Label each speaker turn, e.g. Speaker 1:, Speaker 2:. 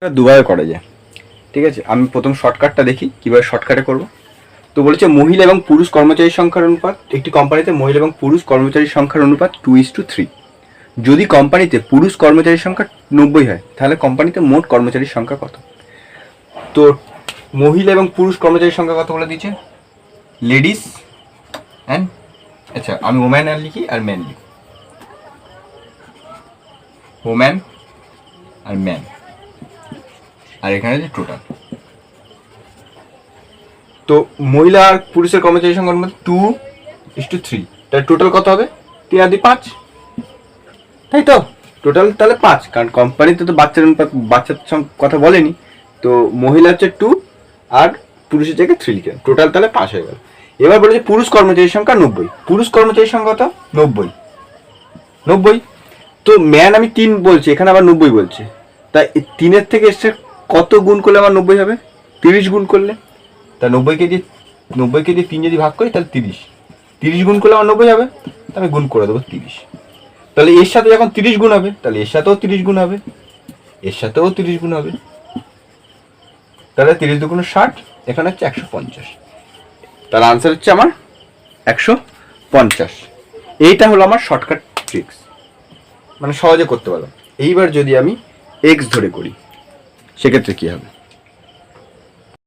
Speaker 1: দুভাবে করা যায়। ঠিক আছে, আমি প্রথম শর্টকাটটা দেখি কিভাবে শর্টকাটে করব। তো বলেছে মহিলা এবং পুরুষ কর্মচারীর সংখ্যার অনুপাত, একটি কোম্পানিতে মহিলা এবং পুরুষ কর্মচারীর সংখ্যার অনুপাত 2:3। যদি কোম্পানিতে পুরুষ কর্মচারীর সংখ্যা 90 হয় তাহলে কোম্পানিতে মোট কর্মচারীর সংখ্যা কত? তো মহিলা এবং পুরুষ কর্মচারীর সংখ্যা কত বলে দিচ্ছে, লেডিস অ্যান্ড, আচ্ছা আমি ওম্যান আর লিখি আর ম্যান লিখি, ওম্যান আর ম্যান, আর এখানে যে টোটাল। তো মহিলা আর পুরুষের কর্মচারীর সংখ্যার মধ্যে 2:3, তাহলে টোটাল কত হবে? 3 আর 2 5, তাই তো? টোটাল তাহলে 5, কারণ কোম্পানিতে তো বাচ্চার কথা বলেনি। তো মহিলা হচ্ছে 2 আর পুরুষের জায়গায় 3 লিখে, টোটাল তাহলে 5 হয়ে গেল। এবার বলেছে পুরুষ কর্মচারীর সংখ্যা 90। পুরুষ কর্মচারীর সংখ্যা কত? 90। তো ম্যান আমি 3 বলছি, এখানে আবার 90 বলছে, তাই 3-এর থেকে এসে কত গুণ করলে আমার 90 হবে? 30 গুণ করলে। তা 90কে দিয়ে 3 যদি ভাগ করি তাহলে 30 গুণ করলে আমার 90 হবে, তাহলে আমি গুণ করে দেবো 30। তাহলে এর সাথে যখন 30 গুণ হবে তাহলে এর সাথেও 30 গুণ হবে, এর সাথেও 30 গুণ হবে, তাহলে 30 দুগুণ 60, এখানে হচ্ছে 150। তাহলে আনসার হচ্ছে আমার 150। এইটা হলো আমার শর্টকাট ট্রিক্স, মানে সহজে করতে পারলাম। এইবার যদি আমি এক্স ধরে করি সেক্ষেত্রে কি হবে?